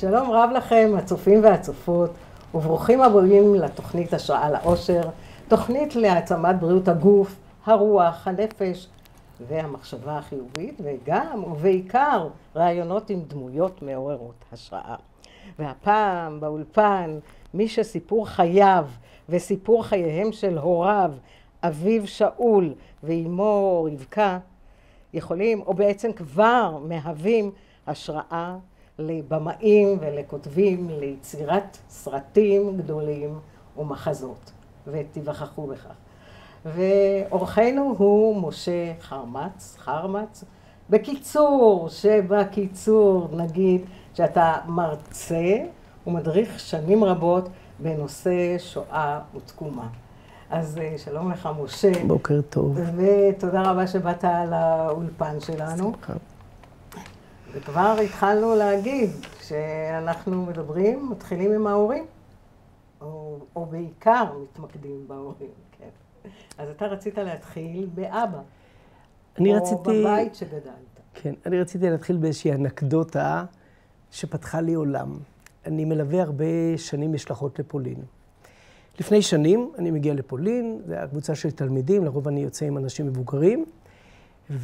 שלום רב לכם, הצופים והצופות, וברוכים הבאים לתוכנית השראה לאושר, תוכנית להעצמת בריאות הגוף, הרוח, הנפש והמחשבה החיובית, וגם ובעיקר רעיונות עם דמויות מעוררות השראה. והפעם באולפן, מי שסיפור חייו וסיפור חייהם של הוריו, אביו שאול ואימו רבקה, יכולים, או בעצם כבר מהווים השראה לבמאים ולכותבים ליצירת סרטים גדולים ומחזות, ותיווכחו בכך. ואורחנו הוא משה חרמץ. בקיצור, שבקיצור נגיד שאתה מרצה ומדריך שנים רבות בנושא שואה ותקומה. אז שלום לך משה. בוקר טוב. ותודה רבה שבאת לאולפן שלנו. סליחה. וכבר התחלנו להגיד שאנחנו מתחילים עם ההורים, או בעיקר מתמקדים בהורים, כן. אז אתה רצית להתחיל באבא, או בבית שגדלת. כן, אני רציתי להתחיל באיזושהי אנקדוטה שפתחה לי עולם. אני מלווה הרבה שנים משלחות לפולין. לפני שנים אני מגיע לפולין, זו הקבוצה של תלמידים, לרוב אני יוצא עם אנשים מבוגרים,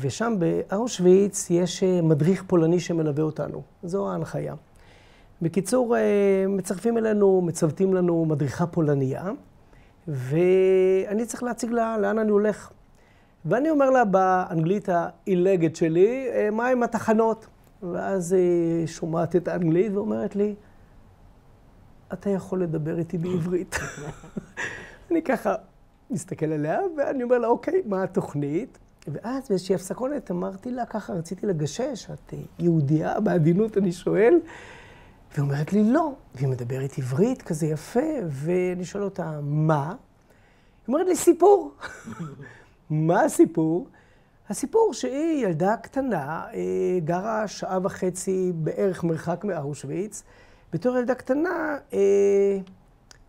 ושם באושוויץ יש מדריך פולני שמלווה אותנו. זו ההנחיה. בקיצור, מצרפים אלינו, מצוותים לנו מדריכה פולניה, ואני צריך להציג לה לאן אני הולך. ואני אומר לה באנגלית העילגת שלי, מה עם התחנות? ואז היא שומעת את האנגלית ואומרת לי, אתה יכול לדבר איתי בעברית. אני ככה מסתכל עליה, ואני אומר לה, אוקיי, מה התוכנית? ואז באיזושהי הפסקונת אמרתי לה, ככה רציתי לגשש, את יהודייה, בעדינות אני שואל, והיא אומרת לי, לא. והיא מדברת עברית כזה יפה, ואני שואל אותה, מה? היא אומרת לי, סיפור. מה הסיפור? הסיפור שהיא ילדה קטנה, גרה 1.5 שעה בערך מרחק מאושוויץ. בתור ילדה קטנה,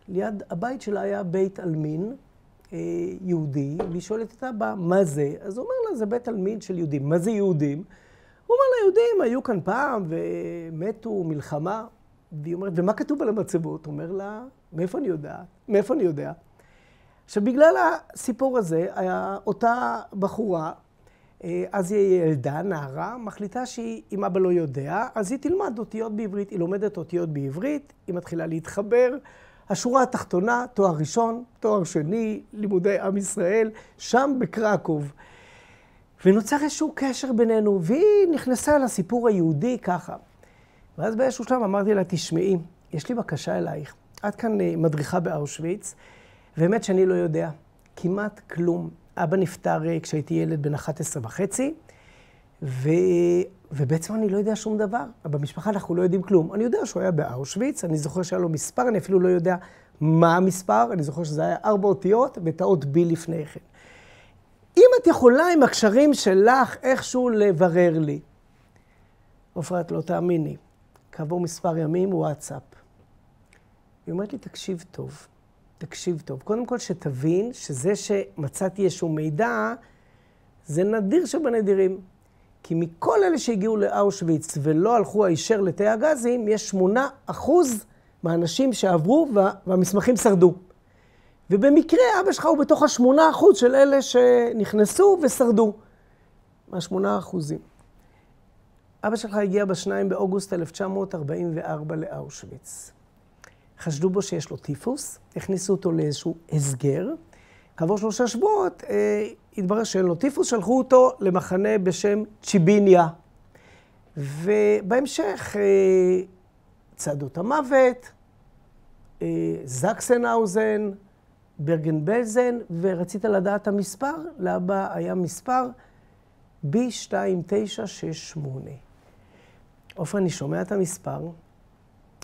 ליד הבית שלה היה בית עלמין יהודי, והיא שואלת את אבא, מה זה? אז הוא אומר לה, זה בית עלמין של יהודים. מה זה יהודים? הוא אומר לה, יהודים היו כאן פעם ומתו מלחמה. והיא אומרת, ומה כתוב על המצבות? הוא אומר לה, מאיפה אני יודעת? מאיפה אני יודע? עכשיו, בגלל הסיפור הזה, אותה בחורה, אז היא ילדה, נערה, מחליטה שאם אבא לא יודע, אז היא תלמד אותיות בעברית. היא לומדת אותיות בעברית, היא מתחילה להתחבר. השורה התחתונה, תואר ראשון, תואר שני, לימודי עם ישראל, שם בקרקוב. ונוצר איזשהו קשר בינינו, והיא נכנסה לסיפור היהודי ככה. ואז באיזשהו שלב אמרתי לה, תשמעי, יש לי בקשה אלייך. את כאן מדריכה באושוויץ, באמת שאני לא יודע, כמעט כלום. אבא נפטר כשהייתי ילד בן 11.5, ובעצם אני לא יודע שום דבר. במשפחה אנחנו לא יודעים כלום. אני יודע שהוא היה באושוויץ, אני זוכר שהיה לו מספר, אני אפילו לא יודע מה המספר, אני זוכר שזה היה 4 אותיות ואת האות בי לפני כן. אם את יכולה עם הקשרים שלך איכשהו לברר לי. עופרה, את לא תאמיני. כעבור מספר ימים וואטסאפ. היא אומרת לי, תקשיב טוב. תקשיב טוב. קודם כל שתבין שזה שמצאתי איזשהו מידע, זה נדיר שבנדירים. כי מכל אלה שהגיעו לאושוויץ ולא הלכו הישר לתאי הגזים, יש 8% מהאנשים שעברו והמסמכים שרדו. ובמקרה אבא שלך הוא בתוך 8% של אלה שנכנסו ושרדו. 8%. אבא שלך הגיע ב-2 באוגוסט 1944 לאושוויץ. חשדו בו שיש לו טיפוס, הכניסו אותו לאיזשהו הסגר. כעבור 3 שבועות התברר שאין לו טיפוס, שלחו אותו למחנה בשם צ'יביניה. ובהמשך צעדות המוות, זקסנהאוזן, ברגן בלזן, ורצית לדעת המספר? לאבא היה מספר B2968. עופרה, אני שומע את המספר,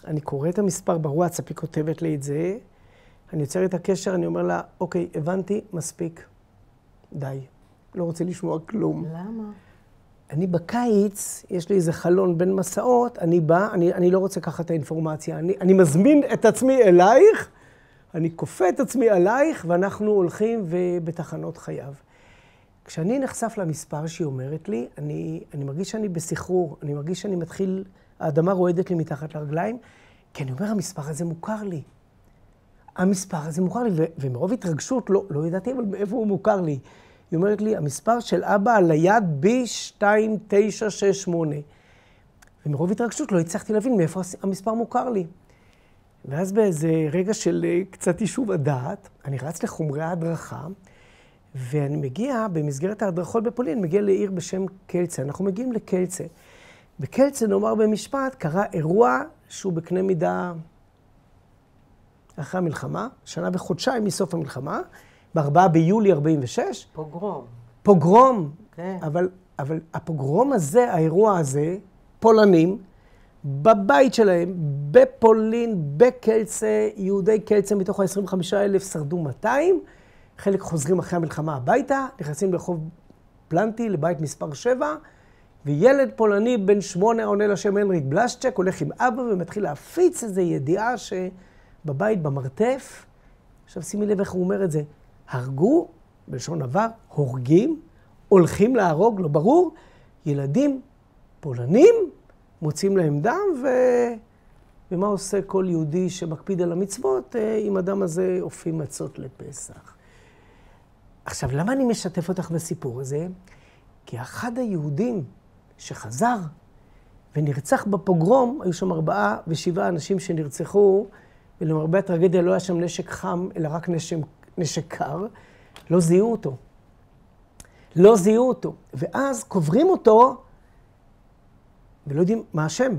אני קורא את המספר בוואטסאפ, היא כותבת לי את זה, אני יוצר את הקשר, אני אומר לה, אוקיי, הבנתי, מספיק. די. לא רוצה לשמוע כלום. למה? אני בקיץ, יש לי איזה חלון בין מסעות, אני בא, אני לא רוצה ככה את האינפורמציה. אני מזמין את עצמי אלייך, אני כופה את עצמי עלייך, ואנחנו הולכים ובתחנות חייו. כשאני נחשף למספר שהיא אומרת לי, אני מרגיש שאני בסחרור, אני מרגיש שאני מתחיל האדמה רועדת לי מתחת לרגליים, כי אני אומר, המספר הזה מוכר לי. המספר הזה מוכר לי, ומרוב התרגשות, לא ידעתי, אבל מאיפה הוא מוכר לי. היא אומרת לי, המספר של אבא על היד B2968. ומרוב התרגשות לא הצלחתי להבין מאיפה המספר מוכר לי. ואז באיזה רגע של קצת יישוב הדעת, אני רץ לחומרי ההדרכה, ואני מגיע, במסגרת ההדרכות בפולין, מגיע לעיר בשם קלצה. אנחנו מגיעים לקלצה. בקלצה, נאמר במשפט, קרה אירוע שהוא בקנה מידה אחרי המלחמה, שנה וחודשיים מסוף המלחמה, ב4 ביולי 46. פוגרום. פוגרום. כן. אבל הפוגרום הזה, האירוע הזה, פולנים, בבית שלהם, בפולין, בקלצה, יהודי קלצה מתוך ה-25,000 שרדו 200, חלק חוזרים אחרי המלחמה הביתה, נכנסים לרחוב פלנטי, לבית מספר 7, וילד פולני בן 8 עונה לשם הנריק בלשצ'ק, הולך עם אבא ומתחיל להפיץ איזו ידיעה שבבית במרתף, עכשיו שימי לב איך הוא אומר את זה, הרגו, בלשון עבר, הורגים, הולכים להרוג, לא ברור, ילדים פולנים, מוצאים להם דם, ומה עושה כל יהודי שמקפיד על המצוות, עם אדם הזה אופים מצות לפסח. עכשיו, למה אני משתף אותך בסיפור הזה? כי אחד היהודים שחזר ונרצח בפוגרום, היו שם 4 ו7 אנשים שנרצחו, ולמרבה הטרגדיה לא היה שם נשק חם, אלא רק נשק קר, לא זיהו אותו. לא זיהו אותו. ואז קוברים אותו, ולא יודעים מה השם.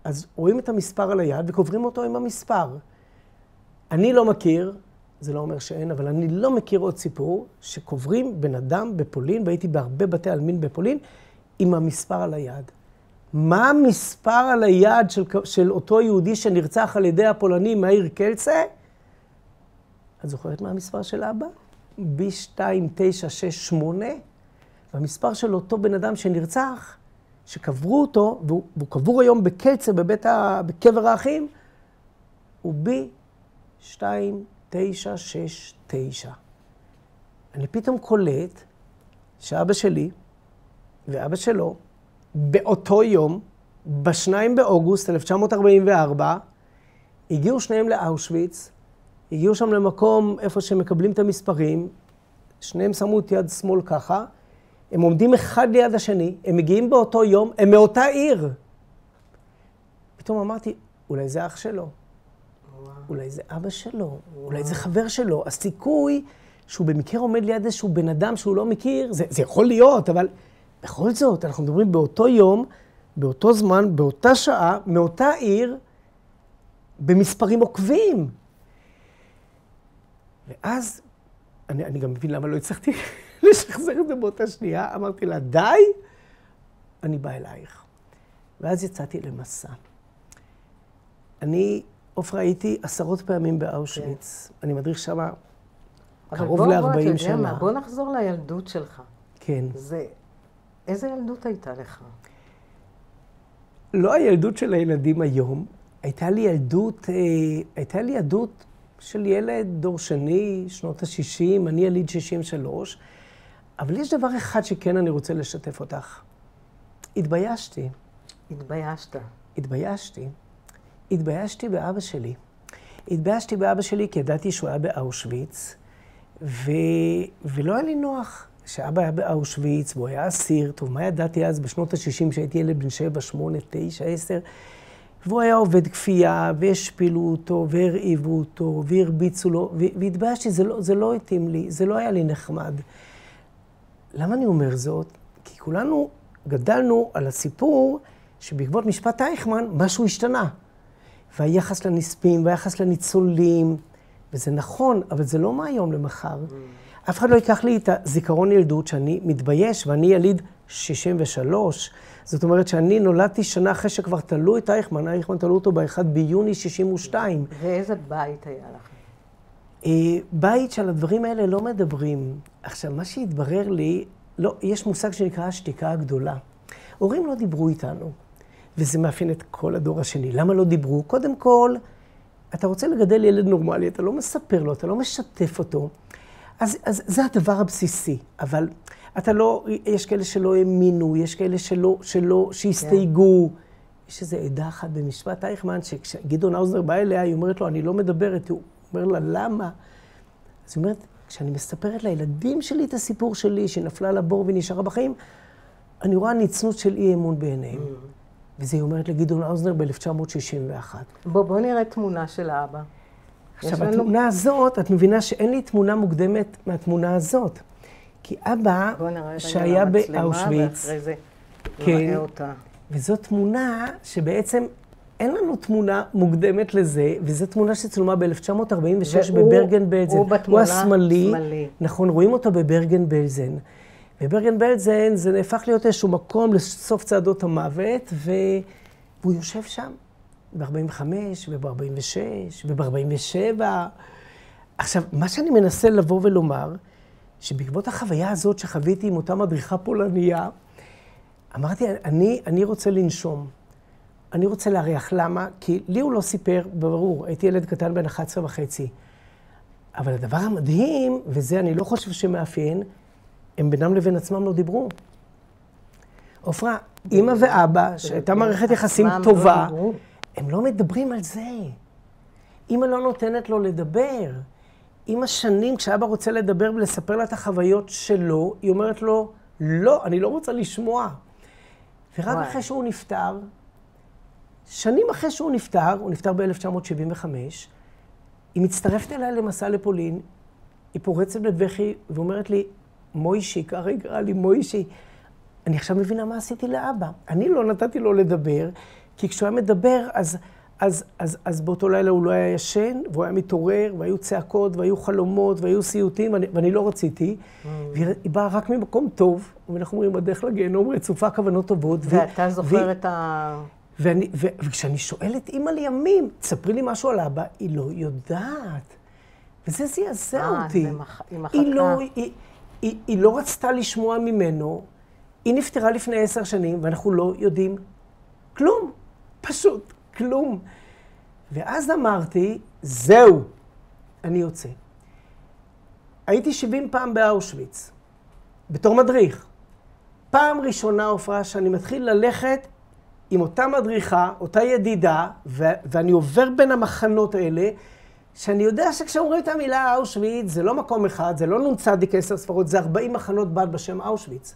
אז רואים את המספר על היד וקוברים אותו עם המספר. אני לא מכיר, זה לא אומר שאין, אבל אני לא מכיר עוד סיפור שקוברים בן אדם בפולין, והייתי בהרבה בתי עלמין בפולין, עם המספר על היד. מה המספר על היד של אותו יהודי שנרצח על ידי הפולנים מהעיר קלצה? את זוכרת מה המספר של אבא? B2968, והמספר של אותו בן אדם שנרצח, שקברו אותו, והוא קבור היום בקלצה בקבר האחים, הוא B2969. אני פתאום קולט שאבא שלי ואבא שלו, באותו יום, ב2 באוגוסט 1944, הגיעו שניהם לאושוויץ, הגיעו שם למקום איפה שהם מקבלים את המספרים, שניהם שמו את יד שמאל ככה, הם עומדים אחד ליד השני, הם מגיעים באותו יום, הם מאותה עיר. פתאום אמרתי, אולי זה אח שלו, אולי זה אבא שלו, אולי זה חבר שלו. הסיכוי שהוא במקרה עומד ליד איזשהו בן אדם שהוא לא מכיר, זה יכול להיות, אבל בכל זאת, אנחנו מדברים באותו יום, באותו זמן, באותה שעה, מאותה עיר, במספרים עוקבים. ואז, אני גם מבין למה לא הצלחתי לשחזר את זה באותה שנייה, אמרתי לה, די, אני באה אלייך. ואז יצאתי למסע. אני, עופרה, הייתי 10 פעמים באושוויץ. אני מדריך שם קרוב ל-40 שנה. בוא נחזור לילדות שלך. כן. איזה ילדות הייתה לך? לא הילדות של הילדים היום. הייתה לי ילדות של ילד דור שני, שנות ה-60, אני יליד 63. אבל יש דבר אחד שכן אני רוצה לשתף אותך. התביישתי. התביישת. התביישתי באבא שלי. התביישתי באבא שלי כי ידעתי שהוא היה באושוויץ, ולא היה לי נוח שאבא היה באושוויץ, והוא היה אסיר. טוב, מה ידעתי אז בשנות ה-60 שהייתי ילד בן 7, 8, 9, 10, והוא היה עובד כפייה, והשפילו אותו, והרעיבו אותו, והרביצו לו, והתביישתי, זה לא התאים לי, זה לא היה לי נחמד. למה אני אומר זאת? כי כולנו גדלנו על הסיפור שבעקבות משפט אייכמן משהו השתנה. והיחס לנספים, והיחס לניצולים, וזה נכון, אבל זה לא מהיום למחר. אף אחד לא ייקח לי את הזיכרון ילדות שאני מתבייש, ואני יליד 63. זאת אומרת שאני נולדתי שנה אחרי שכבר תלו את אייכמן. אייכמן תלו אותו ב-1 ביוני 62. ואיזה בית היה לכם? בית שעל הדברים האלה לא מדברים. עכשיו, מה שהתברר לי, לא, יש מושג שנקרא השתיקה הגדולה. הורים לא דיברו איתנו, וזה מאפיין את כל הדור השני. למה לא דיברו? קודם כל, אתה רוצה לגדל ילד נורמלי, אתה לא מספר לו, אתה לא משתף אותו. אז זה הדבר הבסיסי, אבל אתה לא, יש כאלה שלא האמינו, יש כאלה שהסתייגו, יש איזו עדה אחת במשפט אייכמן, שכשגדעון האוזנר בא אליה, היא אומרת לו, אני לא מדברת, הוא אומר לה, למה? אז היא אומרת, כשאני מספרת לילדים שלי את הסיפור שלי, שנפלה לבור ונשארה בחיים, אני רואה ניצנות של אי אמון בעיניהם. וזה היא אומרת לגדעון האוזנר ב-1961. בוא נראה תמונה של האבא. עכשיו, התמונה הזאת, את מבינה שאין לי תמונה מוקדמת מהתמונה הזאת. כי אבא, שהיה באושוויץ, ואחרי זה נראה אותה. וזו תמונה שבעצם אין לנו תמונה מוקדמת לזה, וזו תמונה שצולמה ב-1946 בברגן-בלזן. הוא השמאלי. נכון, רואים אותו בברגן-בלזן. בברגן-בלזן זה נהפך להיות איזשהו מקום לסוף צעדות המוות, והוא יושב שם ב-45 וב-46 וב-47. עכשיו, מה שאני מנסה לבוא ולומר, שבעקבות החוויה הזאת שחוויתי עם אותה מדריכה פולניה, אמרתי, אני רוצה לנשום. אני רוצה להריח. למה? כי לי הוא לא סיפר, ברור, הייתי ילד קטן בן 11 וחצי. אבל הדבר המדהים, וזה אני לא חושב שמאפיין, הם בינם לבין עצמם לא דיברו. עופרה, אמא ואבא, שהייתה מערכת יחסים טובה, הם לא מדברים על זה. אמא לא נותנת לו לדבר. עם השנים, כשאבא רוצה לדבר ולספר לה את החוויות שלו, היא אומרת לו, לא, אני לא רוצה לשמוע. ורק אחרי שהוא נפטר, שנים אחרי שהוא נפטר, הוא נפטר ב-1975, היא מצטרפת אליי למסע לפולין, היא פורצת בבכי ואומרת לי, מוישי, ככה היא קראה לי, מוישי, אני עכשיו מבינה מה עשיתי לאבא. אני לא נתתי לו לדבר, כי כשהוא היה מדבר, אז באותו לילה הוא לא היה ישן, והוא היה מתעורר, והיו צעקות, והיו חלומות, והיו סיוטים, ואני לא רציתי. והיא באה רק ממקום טוב, ואנחנו אומרים, בדרך לגיהנום רצופה כוונות טובות. ואתה זוכר את ה... וכשאני שואלת אמא לימים, תספרי לי משהו על אבא, היא לא יודעת. וזה זעזע אותי. היא מחכה. היא לא רצתה לשמוע ממנו, היא נפטרה לפני 10 שנים, ואנחנו לא יודעים כלום. פשוט כלום. ואז אמרתי, זהו, אני יוצא. הייתי 70 פעם באושוויץ, בתור מדריך. פעם ראשונה הופעה שאני מתחיל ללכת עם אותה מדריכה, אותה ידידה, ואני עובר בין המחנות האלה, שאני יודע שכשאומרים את המילה אושוויץ, זה לא מקום אחד, זה לא נ"צ 10 ספרות, זה 40 מחנות בד בשם אושוויץ.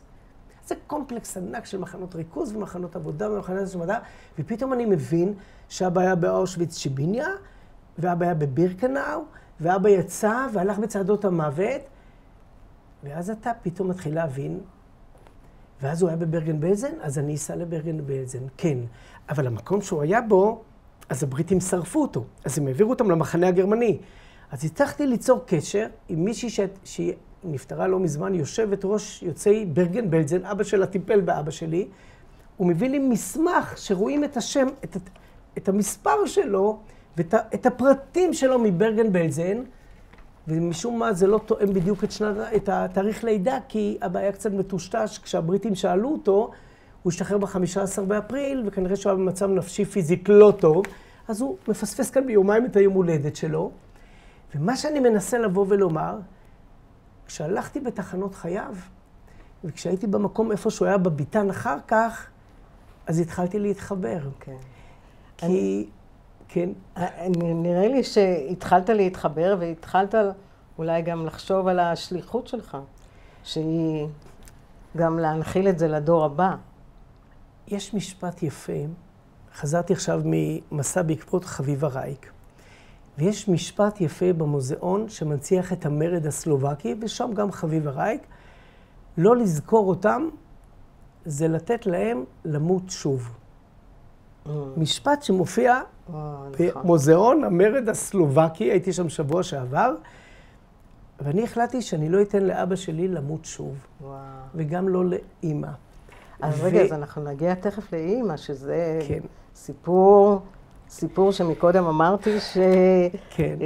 זה קומפלקס ענק של מחנות ריכוז ומחנות עבודה ומחנות של מדע, ופתאום אני מבין שאבא היה באושוויץ שיביניה, ואבא היה בבירקנאו, ואבא יצא והלך בצעדות המוות, ואז אתה פתאום מתחיל להבין, ואז הוא היה בברגן-בלזן, אז אני אסע לברגן-בלזן, כן. אבל המקום שהוא היה בו, אז הבריטים שרפו אותו, אז הם העבירו אותם למחנה הגרמני. אז הצלחתי ליצור קשר עם מישהי שהיא נפטרה לא מזמן, יושבת ראש יוצאי ברגן-בלזן, אבא שלה טיפל באבא שלי, הוא מביא לי מסמך שרואים את השם, את המספר שלו, ואת הפרטים שלו מברגן-בלזן, ומשום מה זה לא תואם בדיוק את התאריך לידה, כי אבא היה קצת מטושטש, כשהבריטים שאלו אותו, הוא השתחרר ב-15 באפריל, וכנראה שהוא היה במצב נפשי פיזית לא טוב, אז הוא מפספס כאן ביומיים את היום הולדת שלו. ומה שאני מנסה לבוא ולומר, כשהלכתי בתחנות חייו, וכשהייתי במקום איפה שהוא היה בביתן אחר כך, אז התחלתי להתחבר. כן. כי, כן. נראה לי שהתחלת להתחבר, והתחלת אולי גם לחשוב על השליחות שלך, שהיא גם להנחיל את זה לדור הבא. יש משפט יפה, חזרתי עכשיו ממסע בעקבות חביבה רייק, ויש משפט יפה במוזיאון שמנציח את המרד הסלובקי, ושם גם חביבה רייק, לא לזכור אותם, זה לתת להם למות שוב. משפט שמופיע במוזיאון המרד הסלובקי, הייתי שם שבוע שעבר, ואני החלטתי שאני לא אתן לאבא שלי למות שוב, וגם לא לאמא. אז רגע, אז אנחנו נגיע תכף לאמא, שזה כן. סיפור שמקודם אמרתי כן.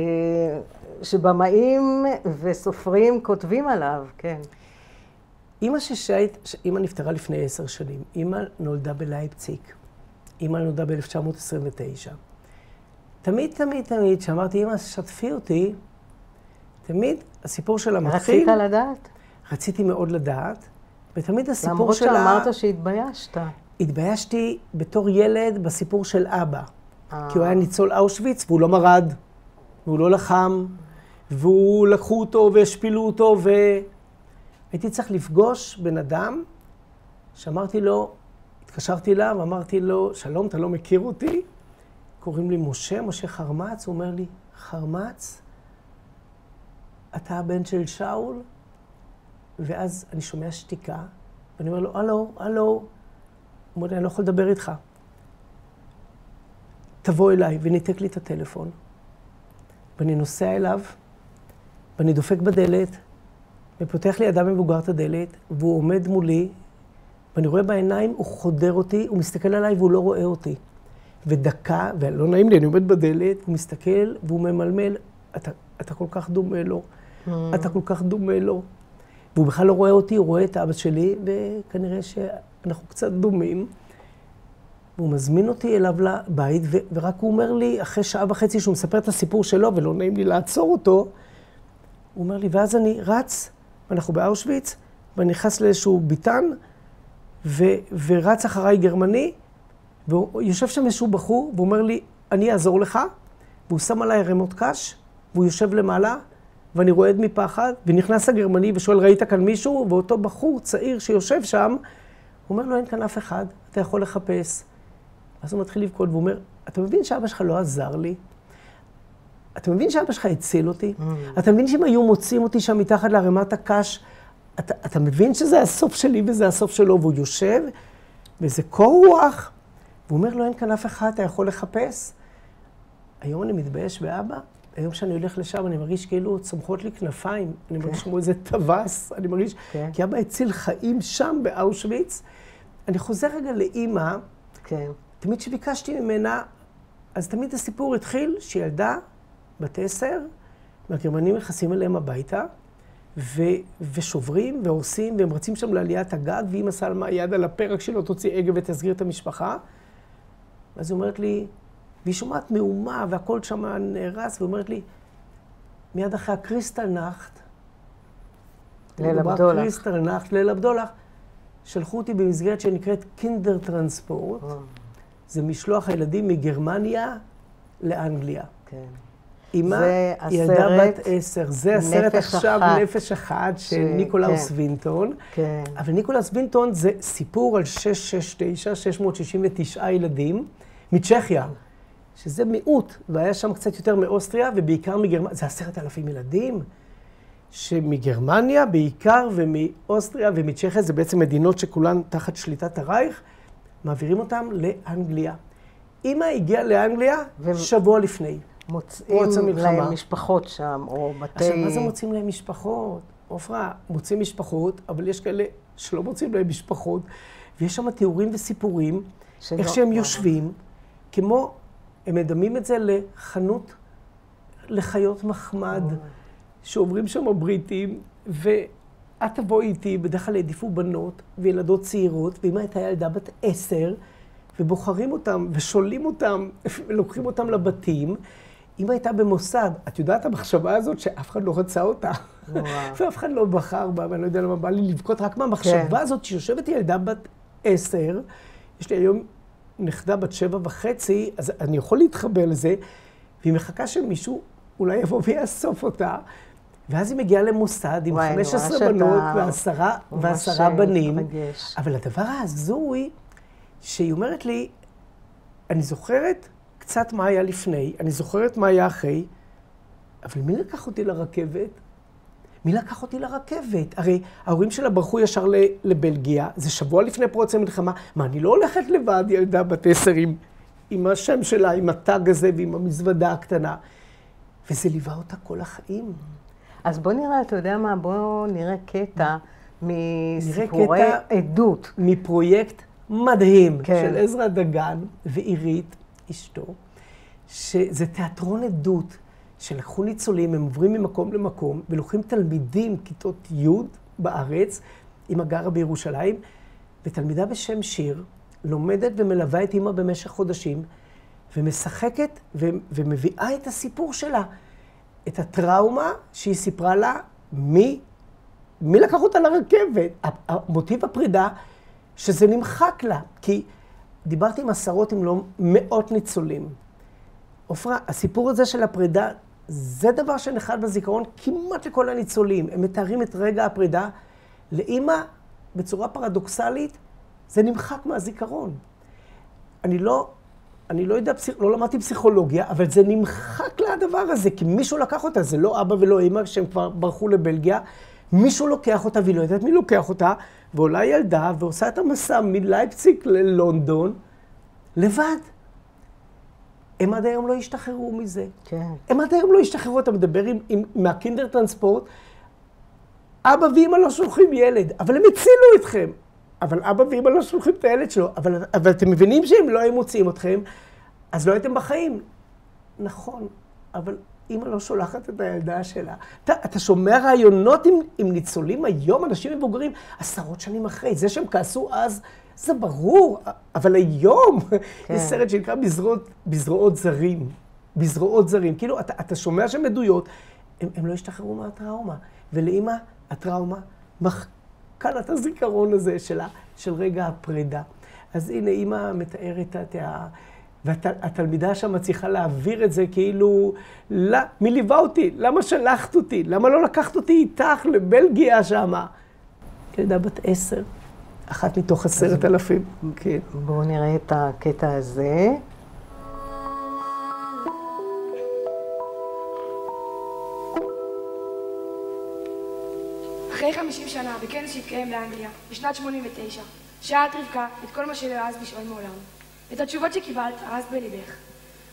שבמאים וסופרים כותבים עליו, כן. אמא נפטרה לפני 10 שנים. אמא נולדה בלייפציג. אמא נולדה ב-1929. תמיד, כשאמרתי, אמא, שתפי אותי, תמיד הסיפור שלה מתחיל... רצית לדעת? רציתי מאוד לדעת, ותמיד הסיפור שלה... למרות שאמרת שהתביישת. התביישתי בתור ילד בסיפור של אבא. כי הוא היה ניצול אושוויץ, והוא לא מרד, והוא לא לחם, והוא לקחו אותו והשפילו אותו, והייתי צריך לפגוש בן אדם, שאמרתי לו, התקשרתי אליו, אמרתי לו, שלום, אתה לא מכיר אותי? קוראים לי משה חרמץ, הוא אומר לי, חרמץ? אתה הבן של שאול? ואז אני שומע שתיקה, ואני אומר לו, הלו. הוא אומר לי, אני לא יכול לדבר איתך. תבוא אליי, וניתק לי את הטלפון. ואני נוסע אליו, ואני דופק בדלת, ופותח לי אדם מבוגר את הדלת, והוא עומד מולי, ואני רואה בעיניים, הוא חודר אותי, הוא מסתכל עליי והוא לא רואה אותי. ודקה, ולא נעים לי, אני עומד בדלת, הוא מסתכל והוא ממלמל, אתה כל כך דומה לו, אתה כל כך דומה לו. והוא בכלל לא רואה אותי, הוא רואה את אבא שלי, וכנראה שאנחנו קצת דומים. והוא מזמין אותי אליו לבית, ורק הוא אומר לי, אחרי שעה וחצי שהוא מספר את הסיפור שלו, ולא נעים לי לעצור אותו, הוא אומר לי, ואז אני רץ, ואנחנו באושוויץ, ואני נכנס לאיזשהו ביטן, ורץ אחריי גרמני, והוא יושב שם איזשהו בחור, והוא אומר לי, אני אעזור לך, והוא שם עליי רמות קש, והוא יושב למעלה, ואני רועד מפחד, ונכנס הגרמני ושואל, ראית כאן מישהו? ואותו בחור צעיר שיושב שם, הוא אומר לו, אין כאן אף אחד, אתה יכול לחפש. אז הוא מתחיל לבכות, והוא אומר, אתה מבין שאבא שלך לא עזר לי? אתה מבין שאבא שלך הציל אותי? אתה מבין שאם היו מוצאים אותי שם מתחת לרמת הקש, אתה מבין שזה הסוף שלי וזה הסוף שלו, והוא יושב, וזה קור רוח, והוא אומר לו, אין כאן אף אחד, אתה יכול לחפש. היום אני מתבייש באבא, היום שאני הולך לשם, אני מרגיש כאילו צומחות לי כנפיים, אני מרגיש כמו איזה טווס, אני מרגיש, כי אבא הציל חיים שם באושוויץ. אני חוזר רגע לאמא, תמיד שביקשתי ממנה, אז תמיד הסיפור התחיל שילדה בת 10, והגרמנים נכנסים אליהם הביתה, ושוברים והורסים, והם רצים שם לעליית הגג, ואמא שמה יד על הפרק שלו, תוציא הגה ותסגיר את המשפחה. אז היא אומרת לי, והיא שומעת מהומה, והכל שם נהרס, והיא אומרת לי, מיד אחרי הקריסטלנחט, ליל הבדולח, שלחו אותי במסגרת שנקראת קינדר טרנספורט, זה משלוח הילדים מגרמניה לאנגליה. כן. אמא, ילדה בת 10, זה הסרט עכשיו נפש אחת של ניקולאוס וינטון. כן. אבל ניקולאוס וינטון זה סיפור על 669 ילדים מצ'כיה, שזה מיעוט, והיה שם קצת יותר מאוסטריה ובעיקר מגרמניה. זה 10,000 ילדים שמגרמניה בעיקר ומאוסטריה ומצ'כיה, זה בעצם מדינות שכולן תחת שליטת הרייך, מעבירים אותם לאנגליה. אמא הגיעה לאנגליה שבוע לפני. מוצאים להם משפחות שם, או בתי... עכשיו, מה זה מוצאים להם משפחות? עופרה, מוצאים משפחות, אבל יש כאלה שלא מוצאים להם משפחות, ויש שם תיאורים וסיפורים, איך שהם יושבים, כמו, הם מדמים את זה לחנות לחיות מחמד, שעוברים שם הבריטים, ואת תבוא איתי, בדרך כלל העדיפו בנות וילדות צעירות, ואמא הייתה ילדה בת 10, ובוחרים אותם ושולים אותם, ולוקחים אותם לבתים. אמא הייתה במוסד, את יודעת המחשבה הזאת שאף אחד לא רצה אותה, ואף אחד לא בחר בה, ואני לא יודע למה בא לי לבכות, רק מהמחשבה הזאת שיושבת ילדה בת 10, יש לי היום נכדה בת 7.5, אז אני יכול להתחבר לזה, והיא מחכה שמישהו אולי יבוא ויאסוף אותה, ואז היא מגיעה למוסד עם 15 בנות ועשרה בנים, אבל הדבר ההזוי, שהיא אומרת לי, אני זוכרת קצת מה היה לפני, אני זוכרת מה היה אחרי, אבל מי לקח אותי לרכבת? מי לקח אותי לרכבת? הרי ההורים שלה ברחו ישר לבלגיה, זה שבוע לפני פרוץ המלחמה. מה, אני לא הולכת לבד, ילדה בת 10 עם השם שלה, עם הטאג הזה ועם המזוודה הקטנה. וזה ליווה אותה כל החיים. אז בוא נראה, אתה יודע מה, בוא נראה קטע מסיפורי עדות. מפרויקט מדהים של עזרא דגן ועירית, אשתו, שזה תיאטרון עדות, שלקחו ניצולים, הם עוברים ממקום למקום, ולוקחים תלמידים, כיתות י' בארץ, אמא גרה בירושלים, ותלמידה בשם שיר, לומדת ומלווה את אמא במשך חודשים, ומשחקת ומביאה את הסיפור שלה, את הטראומה שהיא סיפרה לה, מי לקח אותה לרכבת? המוטיב הפרידה, שזה נמחק לה, כי דיברתי עם עשרות אם לא מאות ניצולים. עופרה, הסיפור הזה של הפרידה, זה דבר שנחל בזיכרון כמעט לכל הניצולים. הם מתארים את רגע הפרידה. לאמא, בצורה פרדוקסלית, זה נמחק מהזיכרון. אני לא יודע, לא למדתי פסיכולוגיה, אבל זה נמחק לדבר הזה, כי מישהו לקח אותה, זה לא אבא ולא אמא, שהם כבר ברחו לבלגיה, מישהו לוקח אותה, והיא לא יודעת מי לוקח אותה, ועולה ילדה, ועושה את המסע מלייפציג ללונדון, לבד. הם עד היום לא השתחררו מזה. כן. הם עד היום לא השתחררו, אתה מדבר מהקינדר טרנספורט, אבא ואמא לא שולחים ילד, אבל הם הצילו אתכם. אבל אבא ואמא לא שולחים את הילד שלו, אבל אתם מבינים שהם לא היו מוצאים אתכם, אז לא הייתם בחיים. נכון, אבל אמא לא שולחת את הילדה שלה. אתה שומע רעיונות עם ניצולים היום, אנשים מבוגרים, עשרות שנים אחרי. זה שהם כעסו אז, זה ברור, אבל היום, כן. יש סרט שנקרא בזרועות זרים. בזרועות זרים. כאילו, אתה שומע שם עדויות, הם לא השתחררו מהטראומה. ולאמא, הטראומה מחכה לה את הזיכרון הזה של רגע הפרידה. אז הנה, אמא מתארת את והתלמידה שם צריכה להעביר את זה כאילו, מי ליווה אותי? למה שלחת אותי? למה לא לקחת אותי איתך לבלגיה שם? ילדה בת 10, אחת מתוך 10,000. כן. בואו נראה את הקטע הזה. אחרי 50 שנה, בכנס שהתקיים באנגליה, בשנת 89, שאלת רבקה את כל מה שלא העזת לשאול מעולם. את התשובות שקיבלת, הרסת בליבך.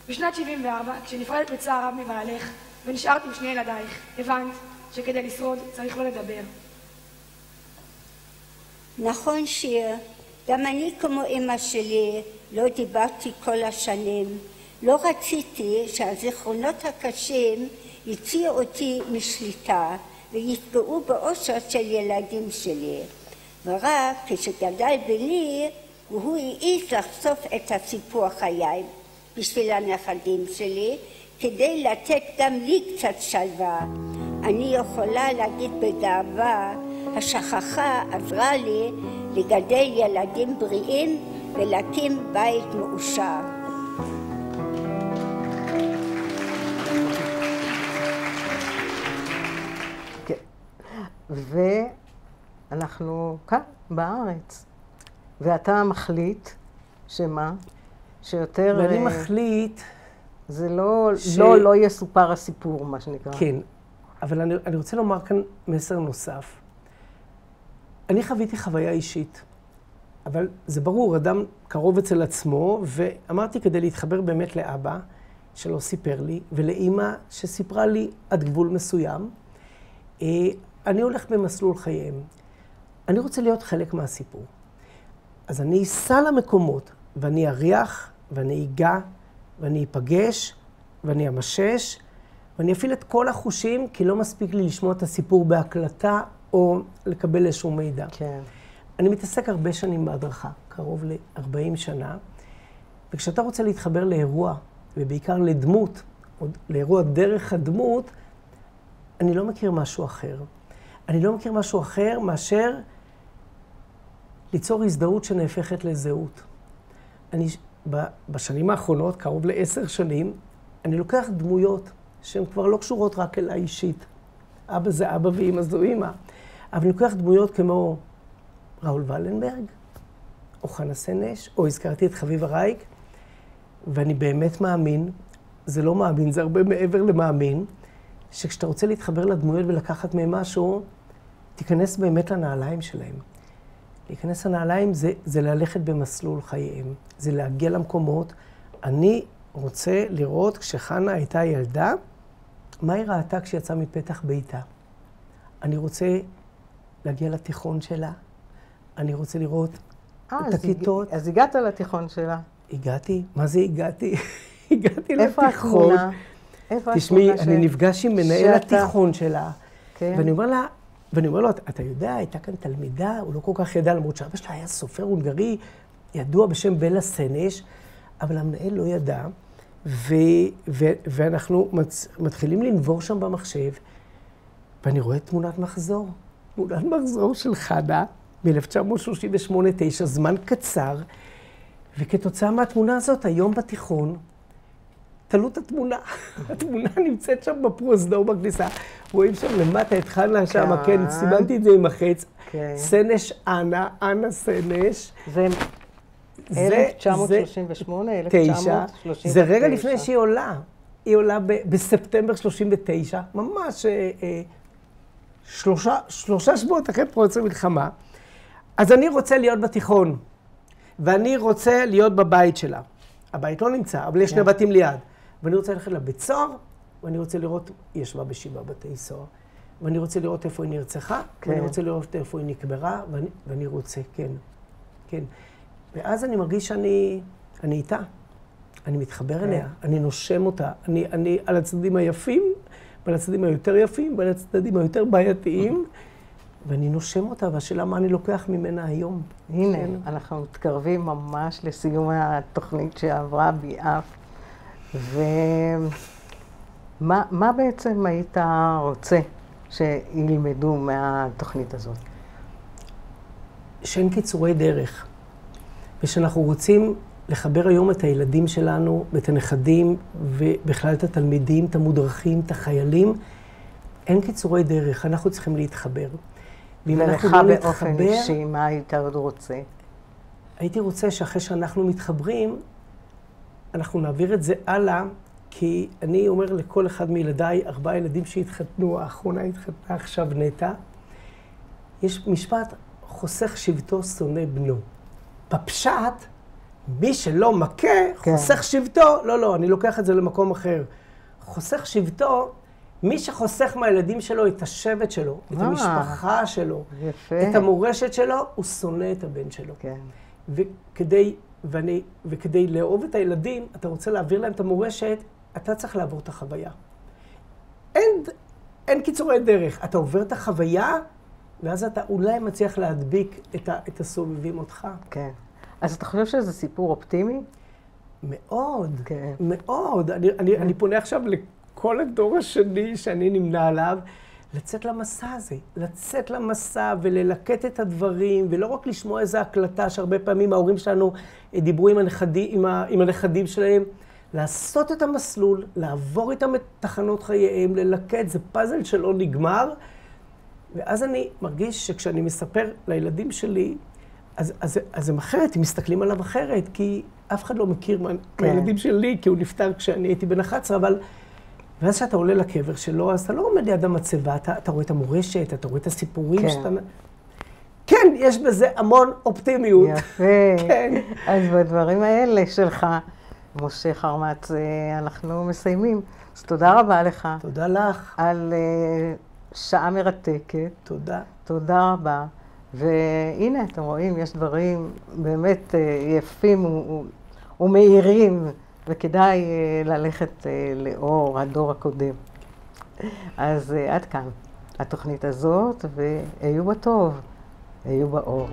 בשנת 74, כשנפרדת בצער רב מבעלך, ונשארת עם שני ילדייך, הבנת שכדי לשרוד צריך לא לדבר. נכון שיר, גם אני כמו אמא שלי לא דיברתי כל השנים. לא רציתי שהזיכרונות הקשים יוציאו אותי משליטה ויפגעו באושר של ילדים שלי. ורק כשגדל בלי, והוא העיז לחשוף את הסיפור חיי בשביל הנכדים שלי, כדי לתת גם לי קצת שלווה. אני יכולה להגיד בגאווה, השכחה עזרה לי לגדל ילדים בריאים ולהקים בית מאושר. ואנחנו כאן, בארץ. ואתה מחליט, שמה? שיותר... ואני מחליט... זה לא יסופר הסיפור, מה שנקרא. כן, אבל אני רוצה לומר כאן מסר נוסף. אני חוויתי חוויה אישית, אבל זה ברור, אדם קרוב אצל עצמו, ואמרתי כדי להתחבר באמת לאבא, שלא סיפר לי, ולאמא שסיפרה לי עד גבול מסוים, אני הולך במסלול חייהם. אני רוצה להיות חלק מהסיפור. אז אני אסע למקומות, ואני אריח, ואני אגע, ואני אפגש, ואני אמשש, ואני אפעיל את כל החושים, כי לא מספיק לי לשמוע את הסיפור בהקלטה, או לקבל איזשהו מידע. כן. אני מתעסק הרבה שנים בהדרכה, קרוב ל-40 שנה, וכשאתה רוצה להתחבר לאירוע, ובעיקר לדמות, או לאירוע דרך הדמות, אני לא מכיר משהו אחר. אני לא מכיר משהו אחר מאשר ליצור הזדהות שנהפכת לזהות. בשנים האחרונות, קרוב ל10 שנים, אני לוקח דמויות שהן כבר לא קשורות רק אל האישית. אבא זה אבא ואמא זו אמא. אבל אני לוקח דמויות כמו ראול ולנברג, או חנה סנש, או הזכרתי את חביב הרייק, ואני באמת מאמין, זה לא מאמין, זה הרבה מעבר למאמין, שכשאתה רוצה להתחבר לדמויות ולקחת מהם משהו, תיכנס באמת לנעליים שלהם. להיכנס לנעליים זה ללכת במסלול חייהם, זה להגיע למקומות. אני רוצה לראות, כשחנה הייתה ילדה, מה היא ראתה כשיצאה מפתח ביתה. אני רוצה להגיע לתיכון שלה, אני רוצה לראות את הכיתות. אז הגעת לתיכון שלה? הגעתי? מה זה הגעתי? הגעתי איפה לתיכון. התמונה? תשמעי, אני נפגש עם מנהל התיכון שלה, כן. ואני אומר לו, אתה יודע, הייתה כאן תלמידה, הוא לא כל כך ידע, למרות שאבא שלה היה סופר הונגרי, ידוע בשם בלה סנש, אבל המנהל לא ידע, ואנחנו מתחילים לנבור שם במחשב, ואני רואה תמונת מחזור של חנה, ב-1938-9, זמן קצר, וכתוצאה מהתמונה הזאת, היום בתיכון, תלו את התמונה. התמונה נמצאת שם בפרוזדור בכניסה. רואים שם למטה את חנה שם, כן, סימנתי את זה עם החץ. סנש אנה, אנה סנש. זה 1938, 1939. זה רגע לפני שהיא עולה. היא עולה בספטמבר 39, ממש שלושה שבועות אחרי פרוץ המלחמה. אז אני רוצה להיות בתיכון, ואני רוצה להיות בבית שלה. הבית לא נמצא, אבל יש שני בתים ליד. ואני רוצה ללכת לבית סוהר, ואני רוצה לראות, היא ישבה ב7 בתי סוהר, ואני רוצה לראות איפה היא נרצחה, ואני רוצה לראות איפה היא נקברה, ואני רוצה, כן. ואז אני מרגיש שאני איתה. אני מתחבר אליה, אני נושם אותה. אני על הצדדים היפים, ועל הצדדים היותר יפים, ועל הצדדים היותר בעייתיים, ואני נושם אותה, והשאלה מה אני לוקח ממנה היום. הנה, אנחנו מתקרבים ממש לסיום התוכנית שעברה ביעף. ומה בעצם היית רוצה שילמדו מהתוכנית הזאת? שאין קיצורי דרך, ושאנחנו רוצים לחבר היום את הילדים שלנו, ואת הנכדים, ובכלל את התלמידים, את המודרכים, את החיילים. אין קיצורי דרך, אנחנו צריכים להתחבר. ולך באופן אישי, מה היית עוד רוצה? הייתי רוצה שאחרי שאנחנו מתחברים, אנחנו נעביר את זה הלאה, כי אני אומר לכל אחד מילדיי, 4 ילדים שהתחתנו, האחרונה התחתנה עכשיו נטע, יש משפט, חוסך שבטו שונא בנו. בפשט, מי שלא מכה, חוסך שבטו, לא, אני לוקח את זה למקום אחר. חוסך שבטו, מי שחוסך מהילדים שלו את השבט שלו, את המשפחה שלו, את המורשת שלו, הוא שונא את הבן שלו. כן. וכדי לאהוב את הילדים, אתה רוצה להעביר להם את המורשת, אתה צריך לעבור את החוויה. אין קיצורי דרך. אתה עובר את החוויה, ואז אתה אולי מצליח להדביק את הסובבים אותך. כן. אז אתה חושב שזה סיפור אופטימי? מאוד, מאוד. אני פונה עכשיו לכל הדור השני שאני נמנה עליו, לצאת למסע הזה, לצאת למסע וללקט את הדברים, ולא רק לשמוע איזו הקלטה שהרבה פעמים ההורים שלנו דיברו עם הנכדים שלהם, לעשות את המסלול, לעבור איתם את תחנות חייהם, ללקט, זה פאזל שלא נגמר, ואז אני מרגיש שכשאני מספר לילדים שלי, אז הם אחרת, הם מסתכלים עליו אחרת, כי אף אחד לא מכיר מהילדים שלי, כי הוא נפטר כשאני הייתי בן 11, אבל ואז כשאתה עולה לקבר שלו, אז אתה לא עומד ליד המצבה, אתה רואה את המורשת, אתה רואה את הסיפורים שאתה... כן, יש בזה המון אופטימיות. יפה. כן. אז בדברים האלה שלך, משה חרמץ, אנחנו מסיימים. אז תודה רבה לך. תודה לך. על שעה מרתקת. תודה. תודה רבה. והנה, אתם רואים, יש דברים באמת יפים ומהירים, וכדאי ללכת לאור הדור הקודם. אז עד כאן התוכנית הזאת, והיו בטוב, היו באור.